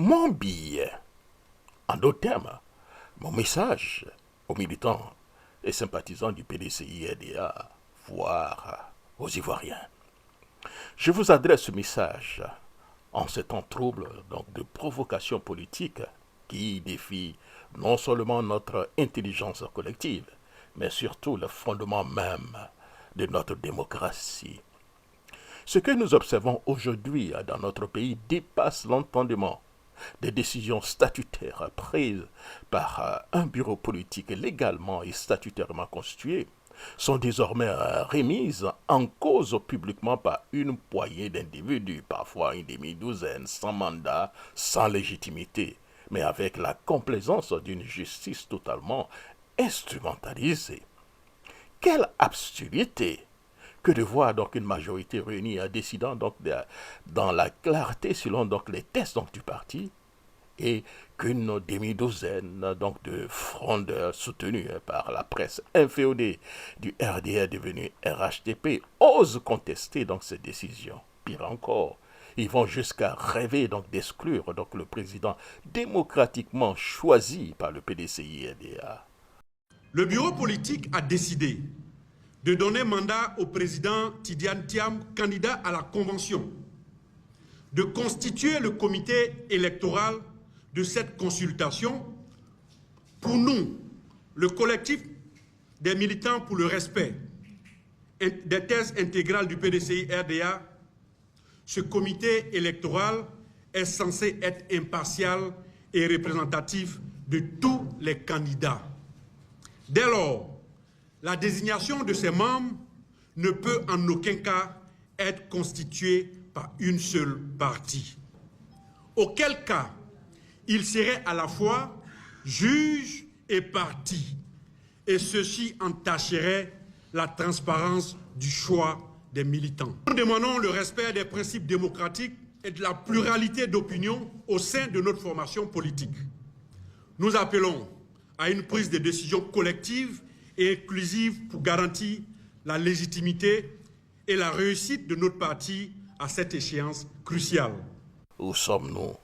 Mon billet, en d'autres termes, mon message aux militants et sympathisants du PDCI-RDA, voire aux Ivoiriens. Je vous adresse ce message en ces temps troubles donc de provocation politique qui défie non seulement notre intelligence collective, mais surtout le fondement même de notre démocratie. Ce que nous observons aujourd'hui dans notre pays dépasse l'entendement. Des décisions statutaires prises par un bureau politique légalement et statutairement constitué sont désormais remises en cause publiquement par une poignée d'individus, parfois une demi-douzaine, sans mandat, sans légitimité, mais avec la complaisance d'une justice totalement instrumentalisée. Quelle absurdité que de voir donc une majorité réunie décidant donc dans la clarté selon donc les tests donc du parti et qu'une demi-douzaine donc de frondeurs soutenus par la presse inféodée du RDR devenu RHDP osent contester donc ces décisions. Pire encore, ils vont jusqu'à rêver donc d'exclure donc le président démocratiquement choisi par le PDCI-RDA. Le bureau politique a décidé de donner mandat au président Tidiane Thiam, candidat à la Convention, de constituer le comité électoral de cette consultation. Pour nous, le collectif des militants pour le respect des thèses intégrales du PDCI-RDA, ce comité électoral est censé être impartial et représentatif de tous les candidats. Dès lors, la désignation de ses membres ne peut en aucun cas être constituée par une seule partie. Auquel cas, il serait à la fois juge et partie, et ceci entacherait la transparence du choix des militants. Nous demandons le respect des principes démocratiques et de la pluralité d'opinions au sein de notre formation politique. Nous appelons à une prise de décision collective et inclusive pour garantir la légitimité et la réussite de notre parti à cette échéance cruciale. Où sommes-nous?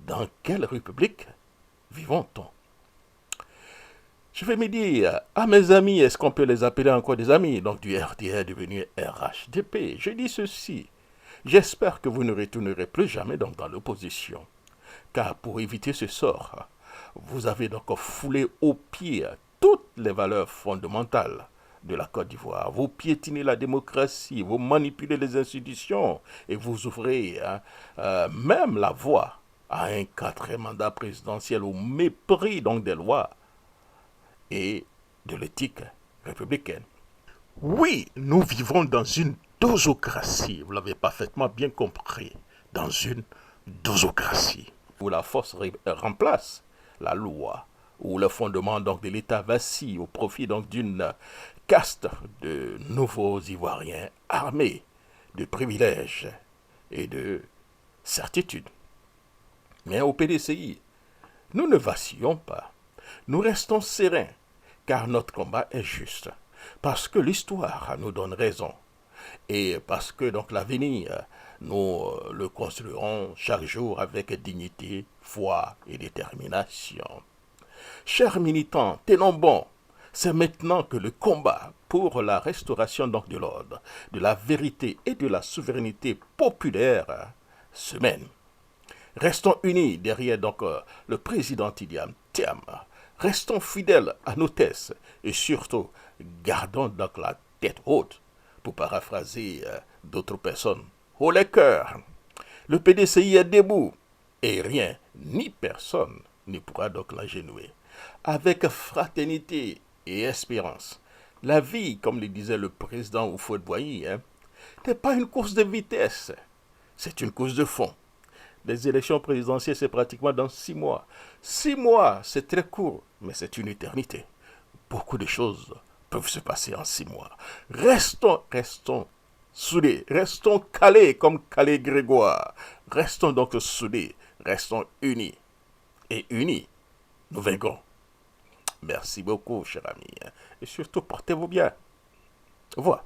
Dans quelle république vivons-nous? Je vais me dire, à mes amis, est-ce qu'on peut les appeler encore des amis, donc du RDR devenu RHDP? Je dis ceci, j'espère que vous ne retournerez plus jamais donc dans l'opposition, car pour éviter ce sort, vous avez donc foulé aux pieds toutes les valeurs fondamentales de la Côte d'Ivoire. Vous piétinez la démocratie, vous manipulez les institutions et vous ouvrez même la voie à un quatrième mandat présidentiel au mépris donc des lois et de l'éthique républicaine. Oui, nous vivons dans une dosocratie, vous l'avez parfaitement bien compris, dans une dosocratie, où la force remplace la loi, où le fondement donc de l'État vacille au profit donc d'une caste de nouveaux Ivoiriens armés de privilèges et de certitudes. Mais au PDCI, nous ne vacillons pas, nous restons sereins, car notre combat est juste, parce que l'histoire nous donne raison, et parce que donc l'avenir, nous le construirons chaque jour avec dignité, foi et détermination. Chers militants, tenons bon, c'est maintenant que le combat pour la restauration donc de l'ordre, de la vérité et de la souveraineté populaire se mène. Restons unis derrière donc le président Tidiane Thiam. Restons fidèles à nos thèses et surtout gardons donc la tête haute, pour paraphraser d'autres personnes. Haut les cœurs, le PDCI est debout et rien ni personne ne pourra donc l'agenouiller. Avec fraternité et espérance, la vie, comme le disait le président Houphouët-Boigny, n'est pas une course de vitesse, c'est une course de fond. Les élections présidentielles, c'est pratiquement dans 6 mois. 6 mois, c'est très court, mais c'est une éternité. Beaucoup de choses peuvent se passer en 6 mois. Restons soudés, restons calés comme Calais Grégoire. Restons donc soudés, restons unis. Et unis, nous vaincrons. Merci beaucoup, cher ami. Et surtout, portez-vous bien. Au revoir.